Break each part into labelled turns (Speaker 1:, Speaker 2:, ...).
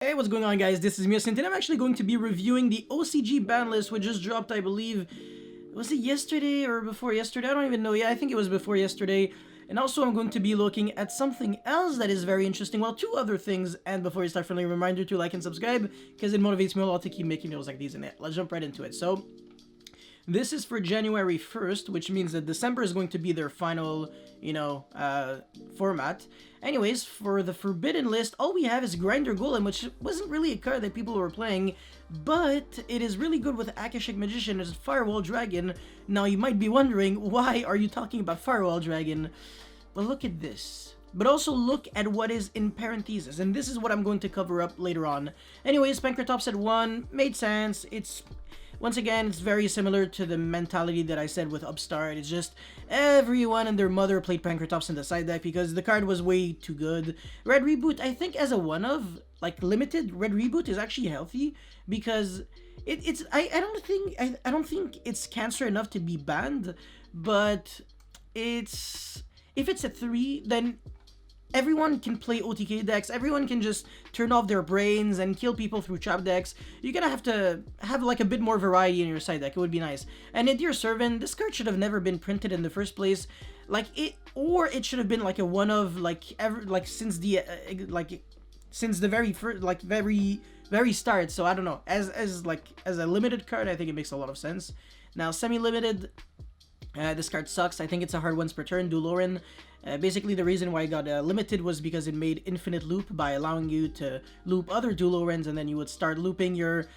Speaker 1: Hey, what's going on, guys? This is Mios, and today I'm actually going to be reviewing the OCG ban list, which just dropped, I believe, was it yesterday or before yesterday? I don't even know. Yeah, I think it was before yesterday. And also, I'm going to be looking at something else that is very interesting. Well, two other things. And before we start, friendly reminder to like and subscribe, because it motivates me a lot to keep making videos like these. And let's jump right into it. So, this is for January 1st, which means that December is going to be their final, format. Anyways, for the Forbidden list, all we have is Grinder Golem, which wasn't really a card that people were playing, but it is really good with Akashic Magician as Firewall Dragon. Now, you might be wondering, why are you talking about Firewall Dragon? Well, look at this. But also look at what is in parentheses, and this is what I'm going to cover up later on. Anyways, Pankratops at 1, made sense. Once again, it's very similar to the mentality that I said with Upstart. It's just everyone and their mother played Pankratops in the side deck because the card was way too good. Red Reboot, I think as a one-of, like limited, Red Reboot is actually healthy because I don't think it's cancer enough to be banned, but if it's a 3, then everyone can play OTK decks, everyone can just turn off their brains and kill people through trap decks. You're gonna have to have like a bit more variety in your side deck, it would be nice. And in Dear Servant, this card should have never been printed in the first place. Or it should have been like a one of, since the very first, very start. So I don't know, as a limited card, I think it makes a lot of sense. Now, semi-limited, this card sucks. I think it's a hard once per turn, Duloran. Basically, the reason why I got limited was because it made infinite loop by allowing you to loop other Dulorans, and then you would start looping your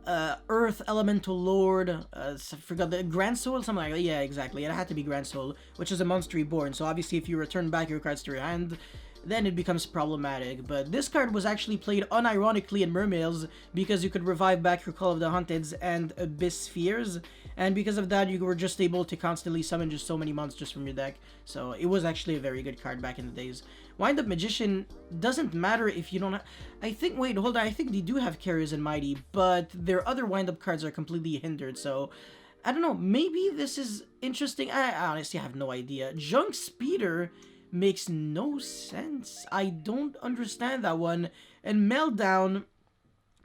Speaker 1: Earth Elemental Lord. I forgot the Grand Soul, something like that. Yeah, exactly. It had to be Grand Soul, which is a monster reborn. So obviously, if you return back your cards to your hand, then it becomes problematic. But this card was actually played unironically in Mermails because you could revive back your Call of the Hunteds and Abyss Spheres, and because of that, you were just able to constantly summon just so many monsters from your deck. So it was actually a very good card back in the days. Wind Up Magician doesn't matter if you don't have... wait, hold on, I think they do have Carriers and Mighty, but their other Wind Up cards are completely hindered, so... I don't know, maybe this is interesting. I honestly have no idea. Junk Speeder makes no sense. I don't understand that one. And Meltdown,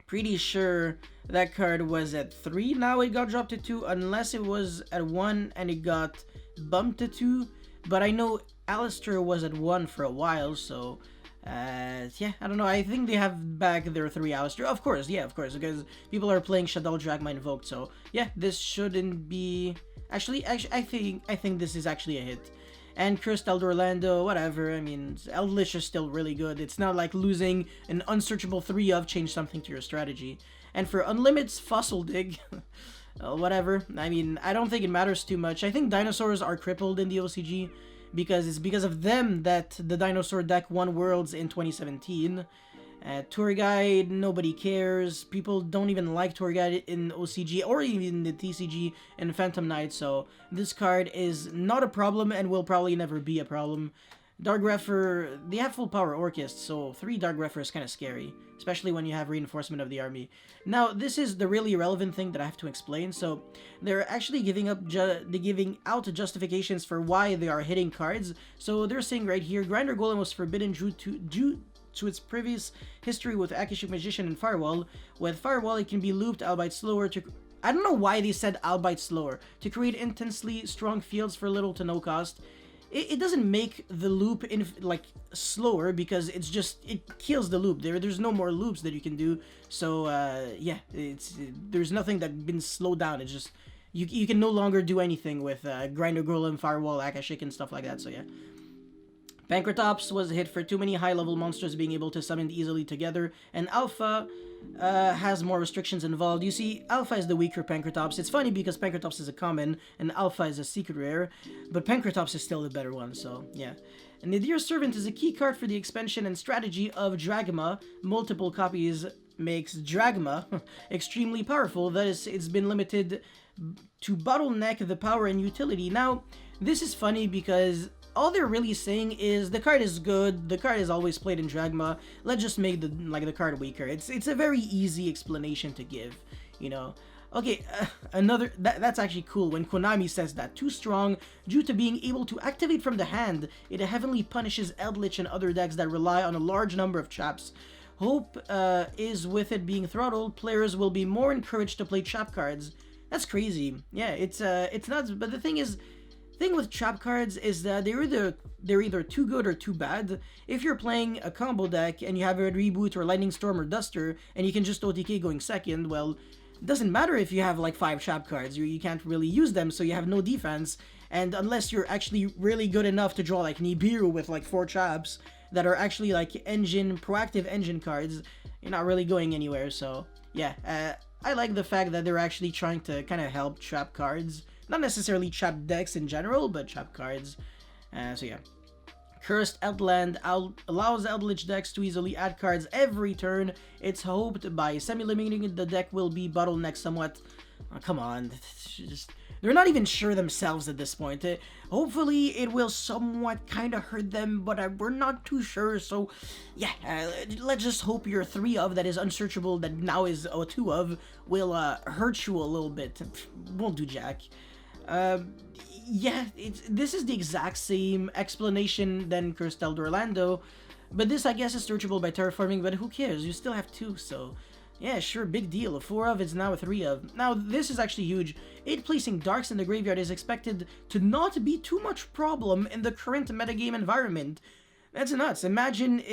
Speaker 1: pretty sure that card was at 3. Now it got dropped to 2, unless it was at 1 and it got bumped to 2. But I know Alistair was at 1 for a while, so... yeah, I don't know. I think they have back their 3 Alistair. Of course, because people are playing Shadow Dragma Invoked, so... Yeah, this shouldn't be... Actually, I think this is actually a hit. And Cursed Eldorlando, whatever. I mean, Eldritch is still really good. It's not like losing an unsearchable 3 of changed something to your strategy. And for Unlimited's Fossil Dig, whatever. I mean, I don't think it matters too much. I think dinosaurs are crippled in the OCG because it's because of them that the dinosaur deck won Worlds in 2017. Tour Guide, nobody cares. People don't even like Tour Guide in OCG or even the TCG and Phantom Knight, so this card is not a problem and will probably never be a problem. Dark Grepher, they have full power Orchist, so 3 Dark Grepher is kind of scary, especially when you have reinforcement of the army. Now, this is the really relevant thing that I have to explain. So, they're actually giving out justifications for why they are hitting cards. So, they're saying right here, Grinder Golem was forbidden due to its previous history with Akashic Magician and Firewall. With Firewall, it can be looped, albeit slower, to... I don't know why they said albeit slower. To create intensely strong fields for little to no cost. It doesn't make the loop slower because it kills the loop. There's no more loops that you can do. So yeah, there's nothing that's been slowed down. It's just you can no longer do anything with Grinder Golem, Firewall, Akashic, and stuff like that. So yeah. Pankratops was a hit for too many high-level monsters being able to summon easily together, and Alpha has more restrictions involved. You see, Alpha is the weaker Pankratops. It's funny because Pankratops is a common, and Alpha is a secret rare, but Pankratops is still the better one, so yeah. And the Dear Servant is a key card for the expansion and strategy of Dragma. Multiple copies makes Dragma extremely powerful. That is, it's been limited to bottleneck the power and utility. Now, this is funny because... all they're really saying is the card is good, the card is always played in Dragma, let's just make the card weaker. It's a very easy explanation to give, you know. Okay, that's actually cool when Konami says that. Too strong, due to being able to activate from the hand, it heavily punishes Eldritch and other decks that rely on a large number of traps. Hope is with it being throttled, players will be more encouraged to play trap cards. That's crazy. Yeah, it's nuts. But the thing with trap cards is that they're either too good or too bad. If you're playing a combo deck and you have a Reboot or Lightning Storm or Duster and you can just OTK going second, well, it doesn't matter if you have like 5 trap cards. You can't really use them, so you have no defense. And unless you're actually really good enough to draw like Nibiru with like 4 traps that are actually like proactive engine cards, you're not really going anywhere. So yeah, I like the fact that they're actually trying to kind of help trap cards. Not necessarily trap decks in general, but trap cards. So yeah. Cursed Outland allows Eldritch decks to easily add cards every turn. It's hoped by semi-limiting the deck will be bottlenecked somewhat. Oh, come on. They're not even sure themselves at this point. Hopefully it will somewhat kind of hurt them, but we're not too sure. So yeah, let's just hope your 3 of that is unsearchable, that now is 2 of, will hurt you a little bit. Won't do jack. Yeah, this is the exact same explanation than Cursed Elder Orlando, but this I guess is searchable by terraforming, but who cares? You still have 2, so yeah, sure, big deal. A 4 of is now a 3 of. Now this is actually huge. 8 placing Darks in the graveyard is expected to not be too much problem in the current metagame environment. That's nuts. Imagine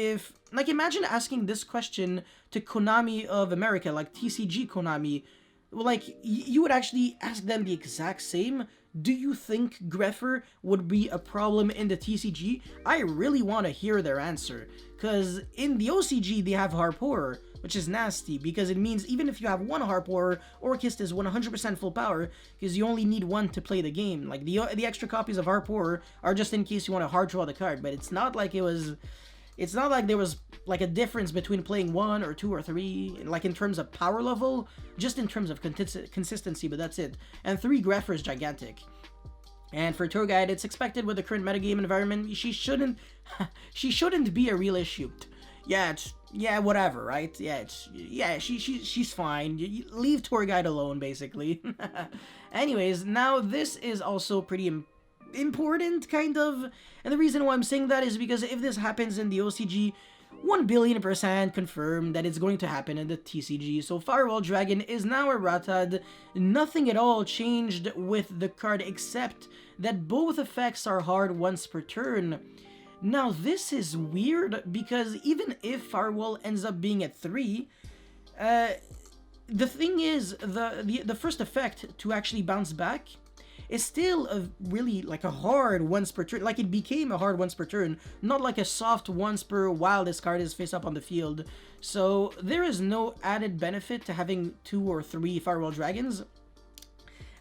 Speaker 1: asking this question to Konami of America, like TCG Konami. Like, you would actually ask them the exact same. Do you think Greffer would be a problem in the TCG? I really want to hear their answer, because in the OCG they have Harporer, which is nasty, because it means even if you have 1 Harporer, Orchist is 100% full power, because you only need 1 to play the game. Like, the extra copies of Harporer are just in case you want to hard draw the card, but it's not like it's not like there was like a difference between playing 1 or 2 or 3, like in terms of power level, just in terms of consistency, but that's it. And 3 Greffer is gigantic. And for Tour Guide, it's expected with the current metagame environment, she shouldn't be a real issue. Yeah, whatever, right? She's fine. Leave Tour Guide alone, basically. Anyways, now this is also pretty important, kind of, and the reason why I'm saying that is because if this happens in the OCG, 1,000,000,000% confirmed that it's going to happen in the TCG. So Firewall Dragon is now a Ratad. Nothing at all changed with the card except that both effects are hard once per turn. Now this is weird because even if Firewall ends up being at 3, the thing is, the first effect to actually bounce back is still a really like a hard once per turn. Like, it became a hard once per turn, not like a soft once per while this card is face up on the field. So there is no added benefit to having 2 or 3 Firewall Dragons,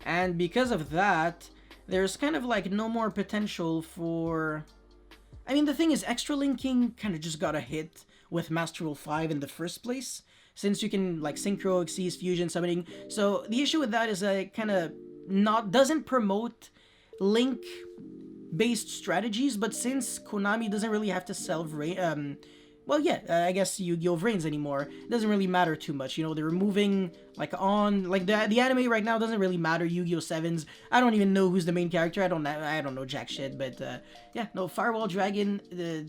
Speaker 1: and because of that, there's kind of like no more potential for... I mean, the thing is, extra linking kind of just got a hit with Master Rule 5 in the first place, since you can like Synchro, Xyz, Fusion, Summoning. So the issue with that is that it kind of doesn't promote link based strategies, but since Konami doesn't really have to sell I guess Yu-Gi-Oh! Vrains anymore, it doesn't really matter too much. You know, they're moving like the anime right now doesn't really matter. Yu-Gi-Oh! 7s, I don't even know who's the main character. I don't know jack shit, but yeah, no, Firewall Dragon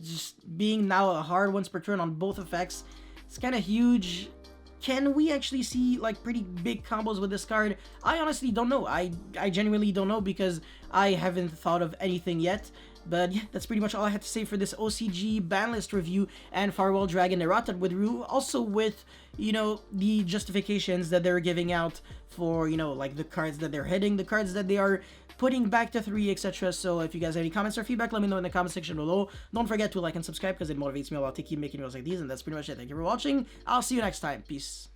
Speaker 1: just being now a hard once per turn on both effects, it's kind of huge. Can we actually see like pretty big combos with this card? I honestly don't know. I genuinely don't know because I haven't thought of anything yet. But yeah, that's pretty much all I have to say for this OCG Banlist review and Firewall Dragon Errata with Rue. Also with, you know, the justifications that they're giving out for, you know, like the cards that they're hitting, the cards that they are putting back to 3, etc. So if you guys have any comments or feedback, let me know in the comment section below. Don't forget to like and subscribe because it motivates me a lot to keep making videos like these. And that's pretty much it. Thank you for watching. I'll see you next time. Peace.